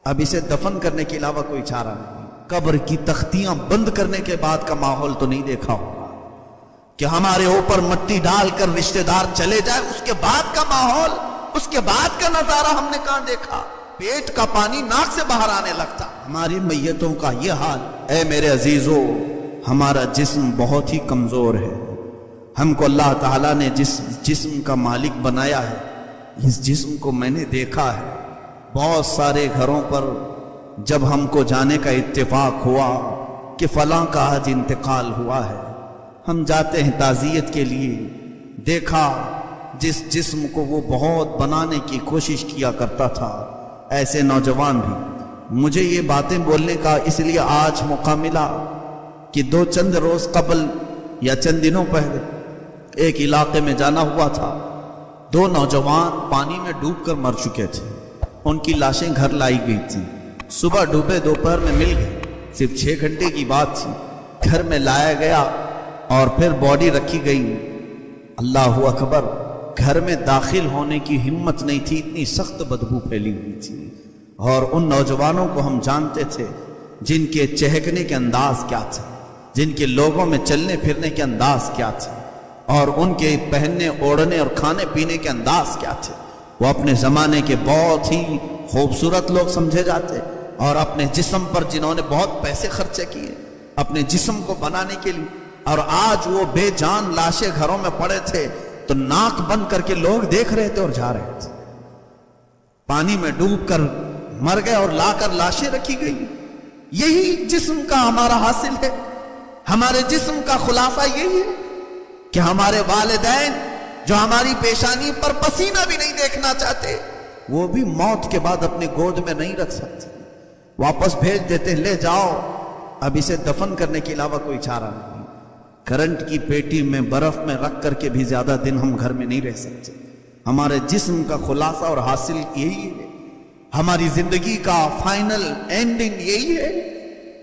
اب اسے دفن کرنے کے علاوہ کوئی چارہ نہیں۔ قبر کی تختیاں بند کرنے کے بعد کا ماحول تو نہیں دیکھا ہوگا کہ ہمارے اوپر مٹی ڈال کر رشتہ دار چلے جائے، اس کے بعد کا ماحول، اس کے بعد کا نظارہ ہم نے کہاں دیکھا؟ پیٹ کا پانی ناک سے باہر آنے لگتا۔ ہماری میتوں کا یہ حال۔ اے میرے عزیزو، ہمارا جسم بہت ہی کمزور ہے۔ ہم کو اللہ تعالیٰ نے جس جسم کا مالک بنایا ہے، اس جسم کو میں نے دیکھا ہے۔ بہت سارے گھروں پر جب ہم کو جانے کا اتفاق ہوا کہ فلاں کا آج انتقال ہوا ہے، ہم جاتے ہیں تعزیت کے لیے۔ دیکھا جس جسم کو وہ بہت بنانے کی کوشش کیا کرتا تھا، ایسے نوجوان بھی۔ مجھے یہ باتیں بولنے کا اس لیے آج موقع ملا کہ چند روز قبل یا چند دنوں پہلے ایک علاقے میں جانا ہوا تھا۔ 2 نوجوان پانی میں ڈوب کر مر چکے تھے، ان کی لاشیں گھر لائی گئی تھی۔ صبح ڈوبے دوپہر میں مل گئے، صرف 6 گھنٹے کی بات تھی۔ گھر میں لایا گیا اور پھر باڈی رکھی گئی۔ اللہ اکبر، گھر میں داخل ہونے کی ہمت نہیں تھی، اتنی سخت بدبو پھیلی ہوئی تھی۔ اور ان نوجوانوں کو ہم جانتے تھے جن کے چہکنے کے انداز کیا تھے، جن کے لوگوں میں چلنے پھرنے کے انداز کیا تھے، اور ان کے پہننے اوڑھنے اور کھانے پینے کے انداز کیا تھے۔ وہ اپنے زمانے کے بہت ہی خوبصورت لوگ سمجھے جاتے، اور اپنے جسم پر جنہوں نے بہت پیسے خرچے کیے اپنے جسم کو بنانے کے لیے، اور آج وہ بے جان لاشیں گھروں میں پڑے تھے تو ناک بند کر کے لوگ دیکھ رہے تھے اور جا رہے تھے۔ پانی میں ڈوب کر مر گئے اور لا کر لاشیں رکھی گئی۔ یہی جسم کا ہمارا حاصل ہے۔ ہمارے جسم کا خلاصہ یہی ہے کہ ہمارے والدین جو ہماری پیشانی پر پسینہ بھی نہیں دیکھنا چاہتے، وہ بھی موت کے بعد اپنے گود میں نہیں رکھ سکتے، واپس بھیج دیتے، لے جاؤ۔ اب اسے دفن کرنے کے علاوہ کوئی چارہ نہیں۔ کرنٹ کی پیٹی میں برف میں رکھ کر کے بھی زیادہ دن ہم گھر میں نہیں رہ سکتے۔ ہمارے جسم کا خلاصہ اور حاصل یہی ہے، ہماری زندگی کا فائنل اینڈنگ یہی ہے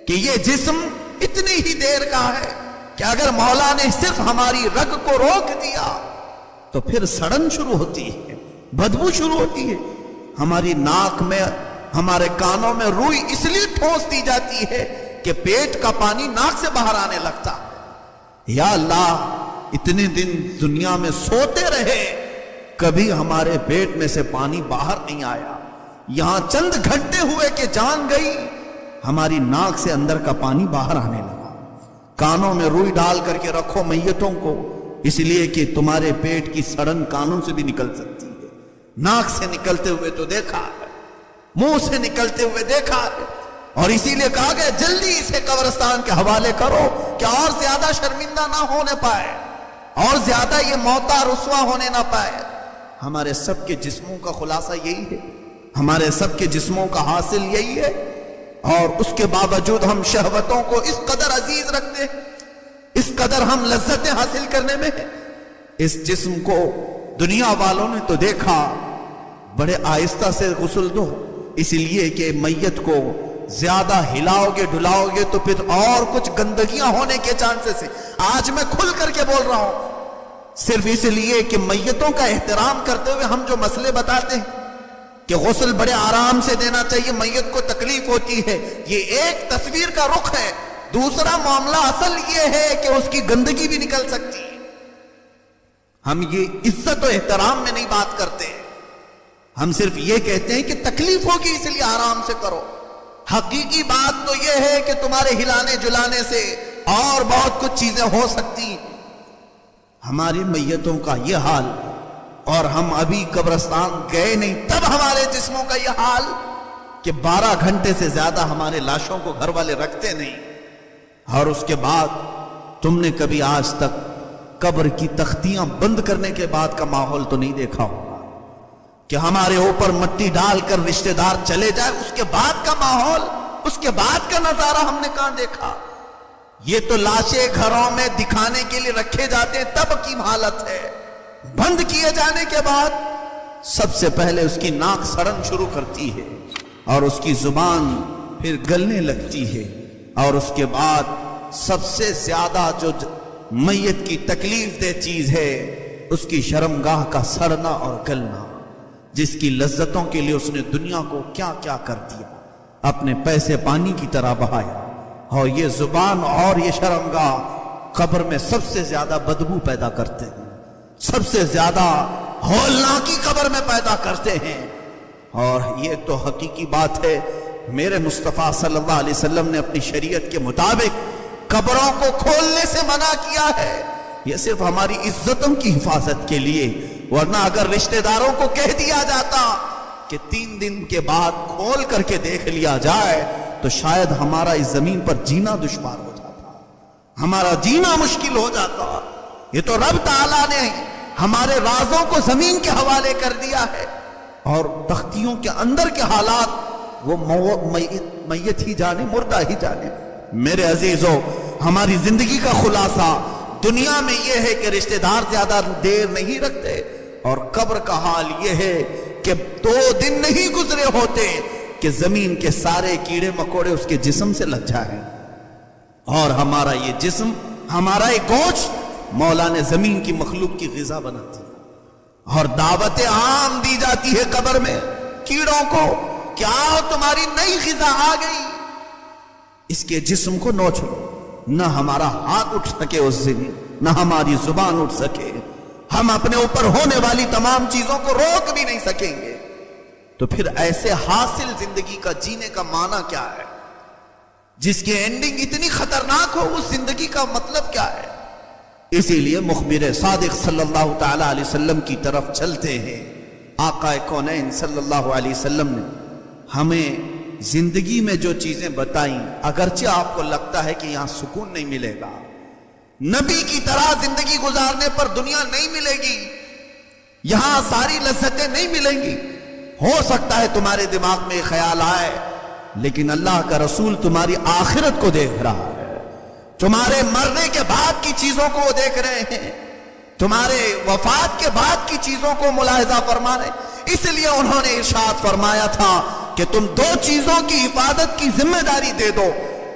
کہ یہ جسم اتنی ہی دیر کا ہے کہ اگر مولا نے صرف ہماری رگ کو روک دیا تو پھر سڑن شروع ہوتی ہے، بدبو شروع ہوتی ہے۔ ہماری ناک میں، ہمارے کانوں میں روئی اس لیے ٹھونس دی جاتی ہے کہ پیٹ کا پانی ناک سے باہر آنے لگتا۔ یا اللہ، اتنے دن دنیا میں سوتے رہے، کبھی ہمارے پیٹ میں سے پانی باہر نہیں آیا۔ یہاں چند گھنٹے ہوئے کہ جان گئی، ہماری ناک سے اندر کا پانی باہر آنے لگا۔ کانوں میں روئی ڈال کر کے رکھو میتوں کو، اس لیے کہ تمہارے پیٹ کی سڑن کانوں سے بھی نکل سکتی ہے۔ ناک سے نکلتے ہوئے تو دیکھا ہے، منہ سے نکلتے ہوئے دیکھا ہے، اور اسی لیے کہا گیا جلدی اسے قبرستان کے حوالے کرو کہ اور زیادہ شرمندہ نہ ہونے پائے، اور زیادہ یہ موتا رسوا ہونے نہ پائے۔ ہمارے سب کے جسموں کا خلاصہ یہی ہے، ہمارے سب کے جسموں کا حاصل یہی ہے، اور اس کے باوجود ہم شہوتوں کو اس قدر عزیز رکھتے ہیں، اس قدر ہم لذتیں حاصل کرنے میں ہیں۔ اس جسم کو دنیا والوں نے تو دیکھا، بڑے آہستہ سے غسل دو، اس لیے کہ میت کو زیادہ ہلاؤ گے ڈلاؤ گے تو پھر اور کچھ گندگیاں ہونے کے چانسز ہیں۔ آج میں کھل کر کے بول رہا ہوں، صرف اس لیے کہ میتوں کا احترام کرتے ہوئے ہم جو مسئلے بتاتے ہیں کہ غسل بڑے آرام سے دینا چاہیے، میت کو تکلیف ہوتی ہے، یہ ایک تصویر کا رخ ہے۔ دوسرا معاملہ اصل یہ ہے کہ اس کی گندگی بھی نکل سکتی ہے۔ ہم یہ عزت و احترام میں نہیں بات کرتے، ہم صرف یہ کہتے ہیں کہ تکلیف ہوگی اس لیے آرام سے کرو۔ حقیقی بات تو یہ ہے کہ تمہارے ہلانے جلانے سے اور بہت کچھ چیزیں ہو سکتی۔ ہماری میتوں کا یہ حال، اور ہم ابھی قبرستان گئے نہیں تب ہمارے جسموں کا یہ حال کہ 12 گھنٹے سے زیادہ ہمارے لاشوں کو گھر والے رکھتے نہیں۔ اور اس کے بعد تم نے کبھی آج تک قبر کی تختیاں بند کرنے کے بعد کا ماحول تو نہیں دیکھا ہوگا کہ ہمارے اوپر مٹی ڈال کر رشتہ دار چلے جائے، اس کے بعد کا ماحول، اس کے بعد کا نظارہ ہم نے کہاں دیکھا؟ یہ تو لاشیں گھروں میں دکھانے کے لیے رکھے جاتے ہیں تب کی حالت ہے۔ بند کیے جانے کے بعد سب سے پہلے اس کی ناک سڑن شروع کرتی ہے، اور اس کی زبان پھر گلنے لگتی ہے، اور اس کے بعد سب سے زیادہ جو میت کی تکلیف دہ چیز ہے اس کی شرمگاہ کا سڑنا اور گلنا، جس کی لذتوں کے لیے اس نے دنیا کو کیا کیا کر دیا۔ اپنے پیسے پانی کی طرح بہایا، اور یہ زبان اور یہ شرمگاہ قبر میں سب سے زیادہ بدبو پیدا کرتے ہیں، سب سے زیادہ ہولناکی قبر میں پیدا کرتے ہیں۔ اور یہ تو حقیقی بات ہے، میرے مصطفیٰ صلی اللہ علیہ وسلم نے اپنی شریعت کے مطابق قبروں کو کھولنے سے منع کیا ہے، یہ صرف ہماری عزتوں کی حفاظت کے لیے، ورنہ اگر رشتہ داروں کو کہہ دیا جاتا کہ 3 دن کے بعد کھول کر کے دیکھ لیا جائے تو شاید ہمارا اس زمین پر جینا دشوار ہو جاتا، ہمارا جینا مشکل ہو جاتا۔ یہ تو رب تعالیٰ نے ہمارے رازوں کو زمین کے حوالے کر دیا ہے، اور تختیوں کے اندر کے حالات وہ میت ہی جانے، مردہ ہی جانے۔ میرے عزیزو، ہماری زندگی کا خلاصہ دنیا میں یہ ہے کہ رشتہ دار زیادہ دیر نہیں رکھتے، اور قبر کا حال یہ ہے کہ 2 دن نہیں گزرے ہوتے کہ زمین کے سارے کیڑے مکوڑے اس کے جسم سے لگ جائیں، اور ہمارا یہ جسم، ہمارا یہ گوشت مولا نے زمین کی مخلوق کی غذا بناتی ہے، اور دعوت عام دی جاتی ہے قبر میں کیڑوں کو کہ آؤ تمہاری نئی غذا آ گئی، اس کے جسم کو نوچ لو۔ نہ ہمارا ہاتھ اٹھ سکے اس دن، نہ ہماری زبان اٹھ سکے، ہم اپنے اوپر ہونے والی تمام چیزوں کو روک بھی نہیں سکیں گے۔ تو پھر ایسے حاصل زندگی کا جینے کا معنی کیا ہے، جس کی اینڈنگ اتنی خطرناک ہو؟ اس زندگی کا مطلب کیا ہے؟ اسی لیے مخبر صادق صلی اللہ تعالی علیہ وسلم کی طرف چلتے ہیں۔ آقا کونین صلی اللہ علیہ وسلم نے ہمیں زندگی میں جو چیزیں بتائیں، اگرچہ آپ کو لگتا ہے کہ یہاں سکون نہیں ملے گا، نبی کی طرح زندگی گزارنے پر دنیا نہیں ملے گی، یہاں ساری لذتیں نہیں ملیں گی، ہو سکتا ہے تمہارے دماغ میں خیال آئے، لیکن اللہ کا رسول تمہاری آخرت کو دیکھ رہا ہے، تمہارے مرنے کے بعد کی چیزوں کو وہ دیکھ رہے ہیں، تمہارے وفات کے بعد کی چیزوں کو ملاحظہ فرما رہے ہیں۔ اس لیے انہوں نے ارشاد فرمایا تھا کہ تم 2 چیزوں کی حفاظت کی ذمہ داری دے دو،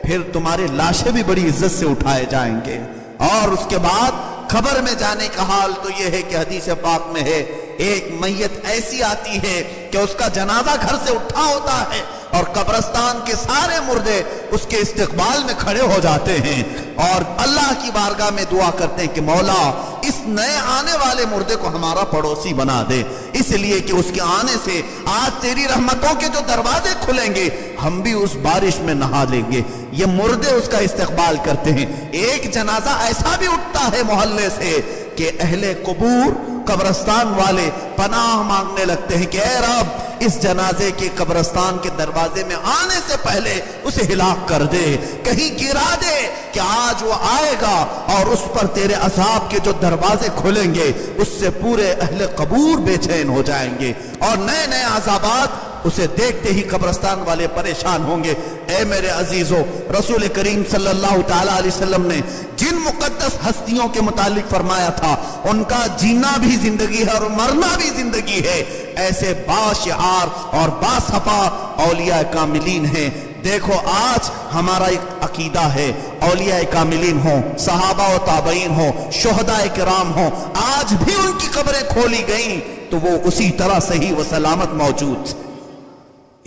پھر تمہارے لاشیں بھی بڑی عزت سے اٹھائے جائیں گے۔ اور اس کے بعد قبر میں جانے کا حال تو یہ ہے کہ حدیث پاک میں ہے، ایک میت ایسی آتی ہے کہ اس کا جنازہ گھر سے اٹھا ہوتا ہے، اور قبرستان کے سارے مردے اس کے استقبال میں کھڑے ہو جاتے ہیں، اور اللہ کی بارگاہ میں دعا کرتے ہیں کہ مولا اس نئے آنے والے مردے کو ہمارا پڑوسی بنا دے، اس لیے کہ اس کے آنے سے آج تیری رحمتوں کے جو دروازے کھلیں گے ہم بھی اس بارش میں نہا لیں گے۔ یہ مردے اس کا استقبال کرتے ہیں۔ ایک جنازہ ایسا بھی اٹھتا ہے محلے سے کہ اہل قبور، قبرستان والے پناہ مانگنے لگتے ہیں کہ اے رب اس جنازے کے قبرستان کے دروازے میں آنے سے پہلے اسے ہلاک کر دے، کہیں گرا دے کہ آج وہ آئے گا اور اس پر تیرے عذاب کے جو دروازے کھلیں گے اس سے پورے اہل قبور بے چین ہو جائیں گے، اور نئے نئے عذابات اسے دیکھتے ہی قبرستان والے پریشان ہوں گے۔ اے میرے عزیزو، رسول کریم صلی اللہ تعالی علیہ وسلم نے جن مقدس ہستیوں کے متعلق فرمایا تھا ان کا جینا بھی زندگی ہے اور مرنا بھی زندگی ہے، ایسے باشعار اور باصفا اولیاء کاملین ہیں۔ دیکھو آج ہمارا ایک عقیدہ ہے، اولیاء کاملین ہوں، صحابہ و تابعین ہوں، شہداء کرام ہوں، آج بھی ان کی قبریں کھولی گئیں تو وہ اسی طرح صحیح و سلامت موجود ہیں۔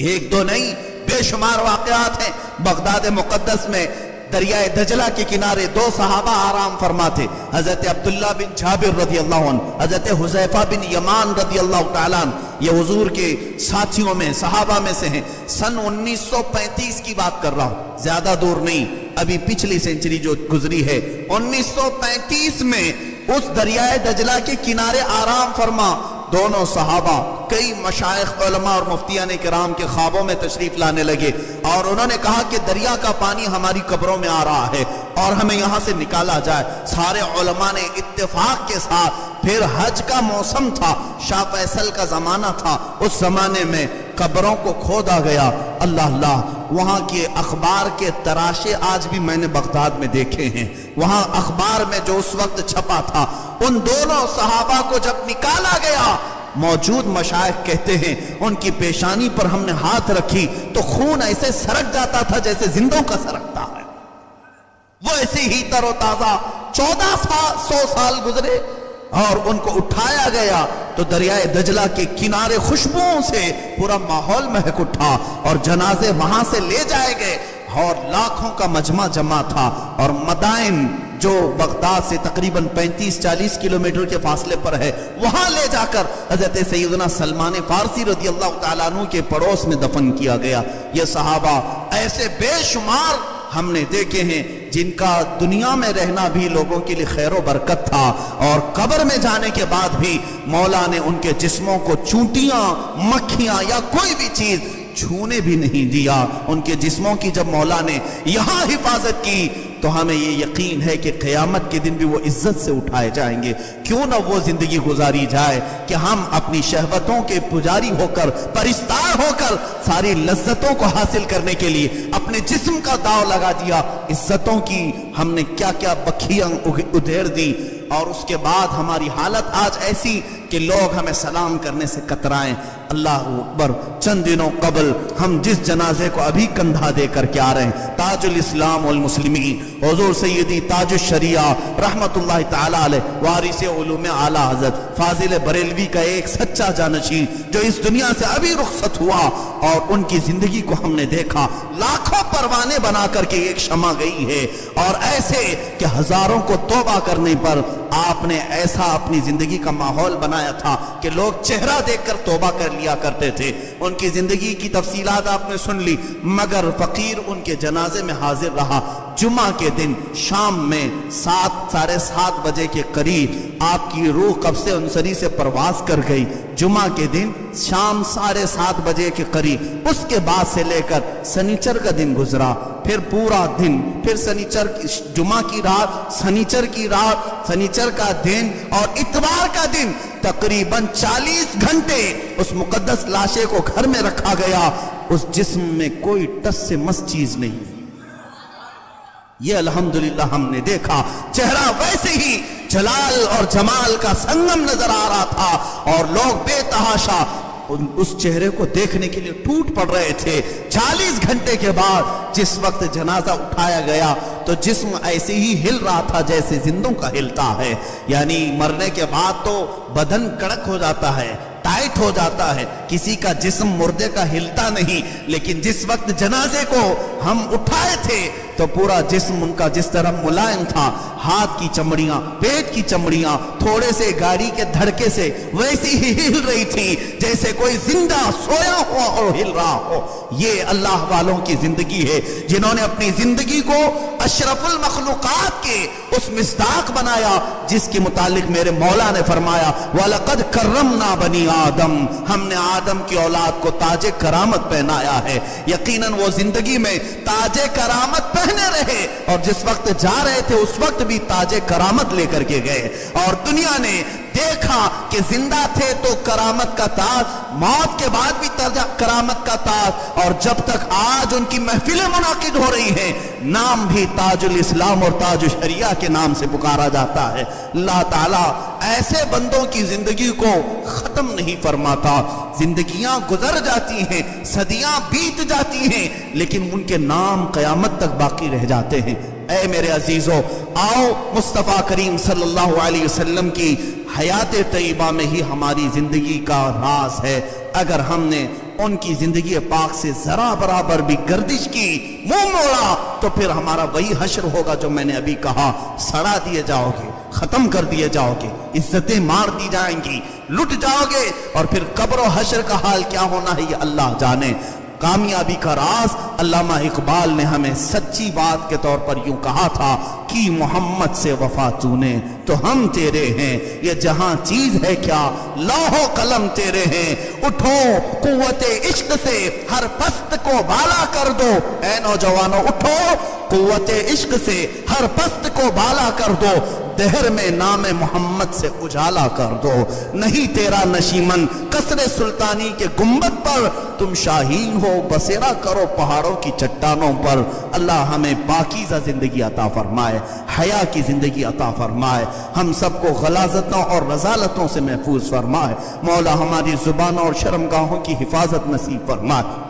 1-2 نہیں، بے شمار واقعات ہیں۔ بغداد مقدس میں دریائے دجلہ کے کنارے 2 صحابہ آرام فرماتے، حضرت عبداللہ بن جابر رضی اللہ عنہ، حضرت حذیفہ بن یمان رضی اللہ تعالیٰ عنہ، یہ حضور کے ساتھیوں میں، صحابہ میں سے ہیں۔ سن 1935 کی بات کر رہا ہوں، زیادہ دور نہیں، ابھی پچھلی سینچری جو گزری ہے، 1935 میں اس دریائے دجلہ کے کنارے آرام فرما دونوں صحابہ کئی مشائخ علماء اور مفتیان کرام کے خوابوں میں تشریف لانے لگے، اور انہوں نے کہا کہ دریا کا پانی ہماری قبروں میں آ رہا ہے اور ہمیں یہاں سے نکالا جائے۔ سارے علماء نے اتفاق کے ساتھ، پھر حج کا موسم تھا، شاہ فیصل کا زمانہ تھا، اس زمانے میں قبروں کو کھودا گیا۔ اللہ اللہ، وہاں کے اخبار کے تراشے آج بھی میں نے بغداد میں دیکھے ہیں۔ وہاں اخبار میں جو اس وقت چھپا تھا، ان دونوں صحابہ کو جب نکالا گیا، موجود مشائخ کہتے ہیں ان کی پیشانی پر ہم نے ہاتھ رکھی تو خون ایسے سرک جاتا تھا جیسے زندوں کا سرکتا ہے، وہ ایسے ہی تر و تازہ۔ 1400 سال گزرے، اور ان کو اٹھایا گیا تو دریائے دجلہ کے کنارے خوشبوؤں سے پورا ماحول مہک اٹھا اور جنازے وہاں سے لے جائے گئے اور لاکھوں کا مجمع جمع تھا. اور مدائن جو بغداد سے تقریباً 35-40 کلومیٹر کے فاصلے پر ہے وہاں لے جا کر حضرت سیدنا سلمان فارسی رضی اللہ تعالیٰ عنہ کے پڑوس میں دفن کیا گیا. یہ صحابہ ایسے بے شمار ہم نے دیکھے ہیں جن کا دنیا میں رہنا بھی لوگوں کے لیے خیر و برکت تھا اور قبر میں جانے کے بعد بھی مولا نے ان کے جسموں کو چونٹیاں مکھیاں یا کوئی بھی چیز چھونے بھی نہیں دیا. ان کے جسموں کی جب مولا نے یہاں حفاظت کی تو ہمیں یہ یقین ہے کہ قیامت کے دن بھی وہ عزت سے اٹھائے جائیں گے. کیوں نہ وہ زندگی گزاری جائے کہ ہم اپنی شہوتوں کے پجاری ہو کر پرستار ہو کر ساری لذتوں کو حاصل کرنے کے لیے اپنے جسم کا داؤ لگا دیا. عزتوں کی ہم نے کیا کیا بکھیاں ادھیڑ دی اور اس کے بعد ہماری حالت آج ایسی کہ لوگ ہمیں سلام کرنے سے کترائیں. اللہ اکبر. چند دنوں قبل ہم جس جنازے کو ابھی کندھا دے کر کے آ رہے ہیں تاج الاسلام والمسلمین حضور سیدی تاج الشریعہ رحمت اللہ تعالی علیہ وارث علوم اعلی حضرت فاضل بریلوی کا ایک سچا جانشین جو اس دنیا سے ابھی رخصت ہوا اور ان کی زندگی کو ہم نے دیکھا. لاکھوں پروانے بنا کر کے ایک شمع گئی ہے اور ایسے کہ ہزاروں کو توبہ کرنے پر آپ نے ایسا اپنی زندگی کا ماحول بنایا تھا کہ لوگ چہرہ دیکھ کر توبہ کر لیا کرتے تھے. ان کی زندگی کی تفصیلات آپ نے سن لی مگر فقیر ان کے جنازے میں حاضر رہا. جمعہ کے دن شام میں 7-7:30 بجے کے قریب آپ کی روح قبض انصری سے پرواز کر گئی. جمعہ کے دن شام 7:30 بجے کے قریب اس کے بعد سے لے کر سنیچر کا دن گزرا پھر پورا دن پھر سنیچر جمعہ کی رات سنیچر کی رات سنیچر کا دن اور اتوار کا دن تقریباً 40 گھنٹے اس مقدس لاشے کو گھر میں رکھا گیا. اس جسم میں کوئی ٹس سے مس چیز نہیں. یہ الحمدللہ ہم نے دیکھا چہرہ ویسے ہی جلال اور جمال کا سنگم نظر آ رہا تھا اور لوگ بے تحاشا اس چہرے کو دیکھنے کے لیے ٹوٹ پڑ رہے تھے. 40 گھنٹے کے بعد جس وقت جنازہ اٹھایا گیا تو جسم ایسے ہی ہل رہا تھا جیسے زندوں کا ہلتا ہے. یعنی مرنے کے بعد تو بدن کڑک ہو جاتا ہے ٹائٹ ہو جاتا ہے کسی کا جسم مردے کا ہلتا نہیں. لیکن جس وقت جنازے کو ہم اٹھائے تھے تو پورا جسم ان کا جس طرح ملائم تھا ہاتھ کی چمڑیاں پیٹ کی چمڑیاں تھوڑے سے گاڑی کے دھڑکے سے ویسی ہی ہل رہی تھی جیسے کوئی زندہ سویا ہوا اور ہل رہا ہو. یہ اللہ والوں کی زندگی ہے جنہوں نے اپنی زندگی کو اشرف المخلوقات کے اس مصداق بنایا جس کے متعلق میرے مولا نے فرمایا وَلَقَدْ كَرَّمْنَا بَنِي آدم. ہم نے آدم کی اولاد کو تاج کرامت پہنایا ہے. یقیناً وہ زندگی میں تاج کرامت پہنے رہے اور جس وقت جا رہے تھے اس وقت بھی تاج کرامت لے کر کے گئے اور دنیا نے دیکھا کہ زندہ تھے تو کرامت کا تاج موت کے بعد بھی کرامت کا تاج اور جب تک آج ان کی محفلیں منعقد ہو رہی ہیں نام بھی تاج الاسلام اور تاج الشریعہ کے نام سے پکارا جاتا ہے. اللہ تعالیٰ ایسے بندوں کی زندگی کو ختم نہیں فرماتا. زندگیاں گزر جاتی ہیں صدیاں بیت جاتی ہیں لیکن ان کے نام قیامت تک باقی رہ جاتے ہیں. اے میرے عزیزو آؤ مصطفیٰ کریم صلی اللہ علیہ وسلم کی حیات طیبہ میں ہی ہماری زندگی کا راز ہے. اگر ہم نے ان کی زندگی پاک سے ذرا برابر بھی گردش کی منہ موڑا تو پھر ہمارا وہی حشر ہوگا جو میں نے ابھی کہا. سڑا دیے جاؤ گے ختم کر دیے جاؤ گے عزتیں مار دی جائیں گی لٹ جاؤ گے اور پھر قبر و حشر کا حال کیا ہونا ہے یہ اللہ جانے. کامیابی کا راز علامہ اقبال نے ہمیں سچی بات کے طور پر یوں کہا تھا کہ محمد سے وفا تو نے تو ہم تیرے ہیں یہ جہاں چیز ہے کیا لوح و قلم تیرے ہیں. اٹھو قوت عشق سے ہر پست کو بالا کر دو. اے نوجوانوں اٹھو قوت عشق سے ہر پست کو بالا کر دو. دہر میں نام محمد سے اجالا کر دو. نہیں تیرا نشیمن قصر سلطانی کے گنبد پر تم شاہین ہو بسیرا کرو پہاڑوں کی چٹانوں پر. اللہ ہمیں پاکیزہ زندگی عطا فرمائے حیا کی زندگی عطا فرمائے. ہم سب کو غلاظتوں اور رذالتوں سے محفوظ فرمائے. مولا ہماری زبانوں اور شرمگاہوں کی حفاظت نصیب فرمائے.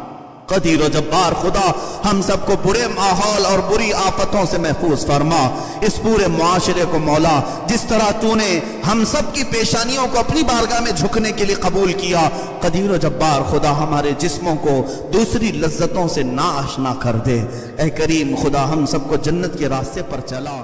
قدیر و جبار خدا ہم سب کو برے ماحول اور بری آفتوں سے محفوظ فرما. اس پورے معاشرے کو مولا جس طرح تو نے ہم سب کی پیشانیوں کو اپنی بارگاہ میں جھکنے کے لیے قبول کیا، قدیر و جبار خدا ہمارے جسموں کو دوسری لذتوں سے نا آشنا کر دے. اے کریم خدا ہم سب کو جنت کے راستے پر چلا.